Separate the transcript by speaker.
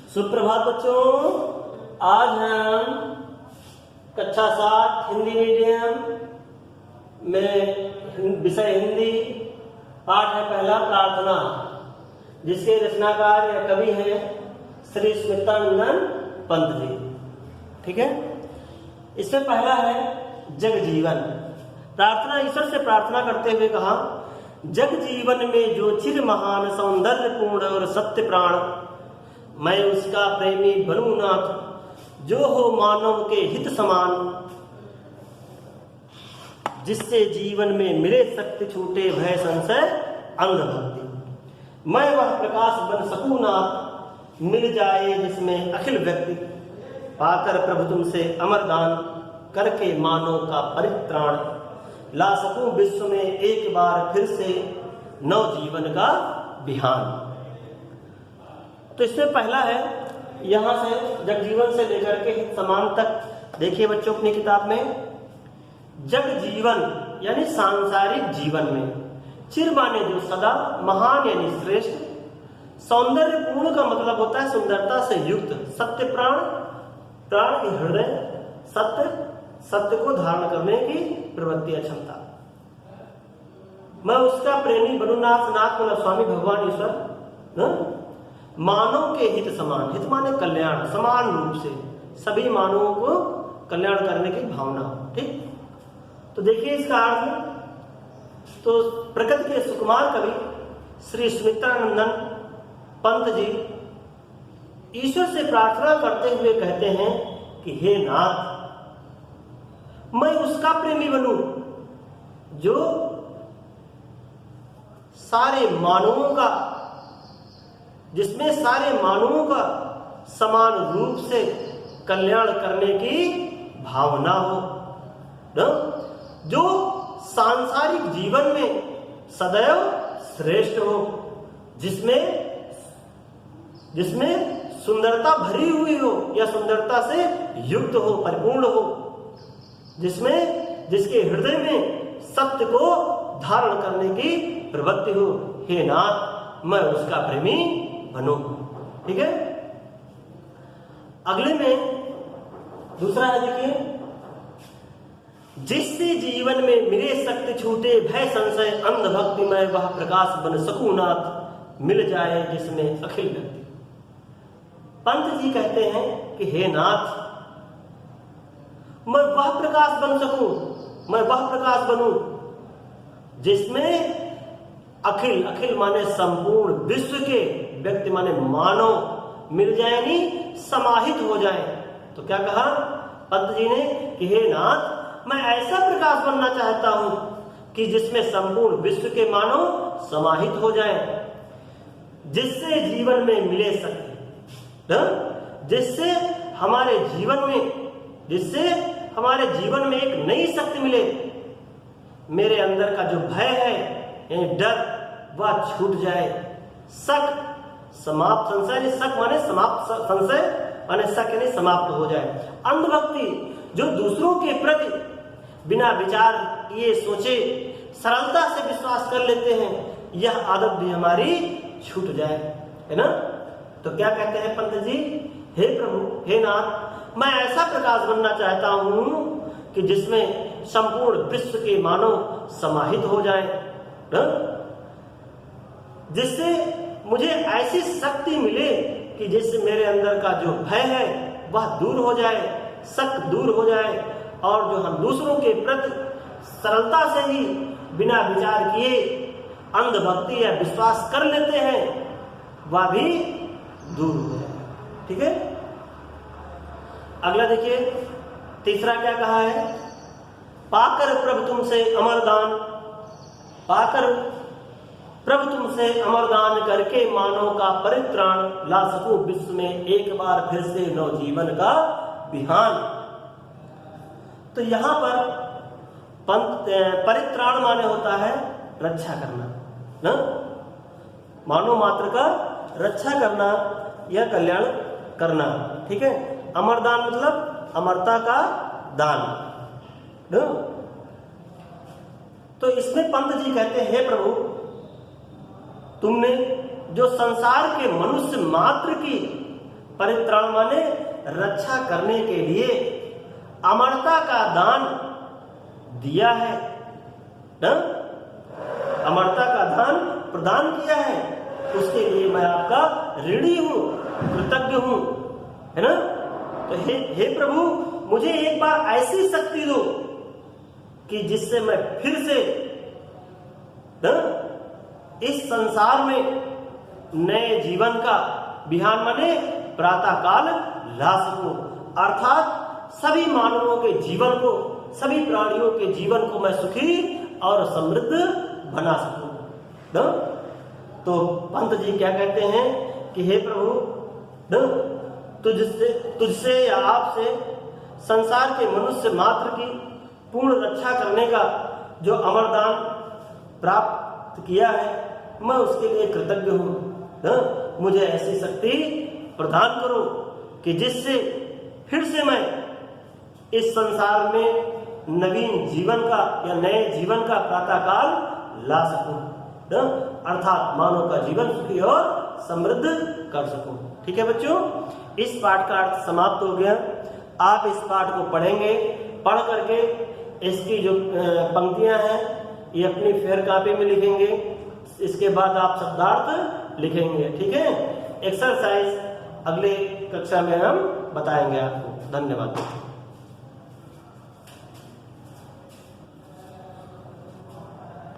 Speaker 1: सुप्रभात बच्चों, आज हम कक्षा 7 हिंदी मीडियम में विषय हिंदी पाठ है पहला प्रार्थना, जिसके रचनाकार या कवि हैं श्री स्मितानंदन पंत जी। ठीक है, इसमें पहला है जग जीवन। प्रार्थना ईश्वर से प्रार्थना करते हुए कहा, जग जीवन में जो चिर महान सौंदर्य पूर्ण और सत्य प्राण, मैं उसका प्रेमी बनूं नाथ, जो हो मानव के हित समान, जिससे जीवन में मिले शक्ति छूटे भय संशय अंध भक्ति। मैं वह प्रकाश बन सकूं नाथ, मिल जाए जिसमें अखिल व्यक्ति, पाकर प्रभु तुमसे अमर दान, करके मानव का परित्राण, ला सकूं विश्व में एक बार फिर से नव जीवन का बिहान। तो इसमें पहला है, यहां से जग जीवन से लेकर के समान तक देखिए बच्चों अपनी किताब में, जग जीवन यानी सांसारिक जीवन में, चिर माने जो सदा, महान यानी श्रेष्ठ, सौंदर्य पूर्ण का मतलब होता है सुंदरता से युक्त, सत्य प्राण, प्राण की हृदय, सत्य, सत्य को धारण करने की प्रवृत्ति या क्षमता। मैं उसका प्रेमी बनूं नाथ, नाथ मतलब स्वामी भगवान ईश्वर, मानव के हित समान, हित माने कल्याण, समान रूप से सभी मानवों को कल्याण करने की भावना। ठीक, तो देखिए इसका अर्थ। तो प्रकृति के सुकुमार कवि श्री स्मितानंदन पंत जी ईश्वर से प्रार्थना करते हुए कहते हैं कि हे नाथ, मैं उसका प्रेमी बनूं जो सारे मानवों का, जिसमें सारे मानवों का समान रूप से कल्याण करने की भावना हो, जो सांसारिक जीवन में सदैव श्रेष्ठ हो, जिसमें सुंदरता भरी हुई हो या सुंदरता से युक्त हो, परिपूर्ण हो, जिसके हृदय में सत्य को धारण करने की प्रवृत्ति हो। हे नाथ, मैं उसका प्रेमी बनो। ठीक है, अगले में दूसरा है, देखिए, जिससे जीवन में मिले शक्ति छूटे भय संशय अंध भक्ति, मैं वह प्रकाश बन सकूं नाथ, मिल जाए जिसमें अखिल व्यक्ति। पंत जी कहते हैं कि हे नाथ, मैं वह प्रकाश बन सकूं, मैं वह प्रकाश बनूं जिसमें अखिल, अखिल माने संपूर्ण विश्व के व्यक्ति माने मानव मिल जाए, नहीं समाहित हो जाए। तो क्या कहा पंत जी ने कि हे नाथ, मैं ऐसा प्रकाश बनना चाहता हूं कि जिसमें संपूर्ण विश्व के मानव समाहित हो जाए, जिससे जीवन में मिले शक्ति, जिससे हमारे जीवन में एक नई शक्ति मिले, मेरे अंदर का जो भय है यानी डर वह छूट जाए, शक समाप्त, संशय शक माने समाप्त, संशय माने शक यानी समाप्त हो जाए। अंधभक्ति, जो दूसरों के प्रति बिना विचार किए सोचे सरलता से विश्वास कर लेते हैं, यह आदत भी हमारी छूट जाए, है ना। तो क्या कहते हैं पंत जी, हे प्रभु, हे नाथ, मैं ऐसा प्रकाश बनना चाहता हूं कि जिसमें संपूर्ण विश्व के मानव समाहित हो जाए, जिससे मुझे ऐसी शक्ति मिले कि जिससे मेरे अंदर का जो भय है वह दूर हो जाए, शक दूर हो जाए, और जो हम दूसरों के प्रति सरलता से ही बिना विचार किए अंधभक्ति या विश्वास कर लेते हैं, वह भी दूर हो जाए। ठीक है, अगला देखिए, तीसरा क्या कहा है, पाकर प्रभु तुमसे अमर दान, पाकर प्रभु तुमसे अमर दान, करके मानव का परित्राण, ला सकूं विश्व में एक बार फिर से नव जीवन का बिहान। तो यहां पर परित्राण माने होता है रक्षा करना, ना, मानव मात्र का रक्षा करना या कल्याण करना। ठीक है, अमरदान मतलब अमरता का दान, ना? तो इसमें पंत जी कहते हैं, हे प्रभु, तुमने जो संसार के मनुष्य मात्र की परित्राण माने रक्षा करने के लिए अमरता का दान दिया है ना, अमरता का दान प्रदान किया है, उसके लिए मैं आपका ऋणी हूं, कृतज्ञ हूं, है ना। तो हे प्रभु, मुझे एक बार ऐसी शक्ति दो कि जिससे मैं फिर से ना इस संसार में नए जीवन का बिहान माने प्रातः काल ला सकूं, अर्थात सभी मानवों के जीवन को, सभी प्राणियों के जीवन को मैं सुखी और समृद्ध बना सकूं ना। तो पंत जी क्या कहते हैं कि हे प्रभु ना, तुझसे या आपसे संसार के मनुष्य मात्र की पूर्ण रक्षा करने का जो अमरदान प्राप्त किया है, मैं उसके लिए कृतज्ञ हूं ना। मुझे ऐसी शक्ति प्रदान करो कि जिससे फिर से मैं इस संसार में नवीन जीवन का या नए जीवन का प्रातः काल ला सकूं ना, अर्थात मानव का जीवन सुखी और समृद्ध कर सकूं। ठीक है बच्चों, इस पाठ का अर्थ समाप्त हो गया। आप इस पाठ को पढ़ेंगे, पढ़ करके इसकी जो पंक्तियां हैं ये अपनी फेयर कॉपी में लिखेंगे। इसके बाद आप शब्दार्थ लिखेंगे। ठीक है, एक्सरसाइज अगले कक्षा में हम बताएंगे आपको। धन्यवाद।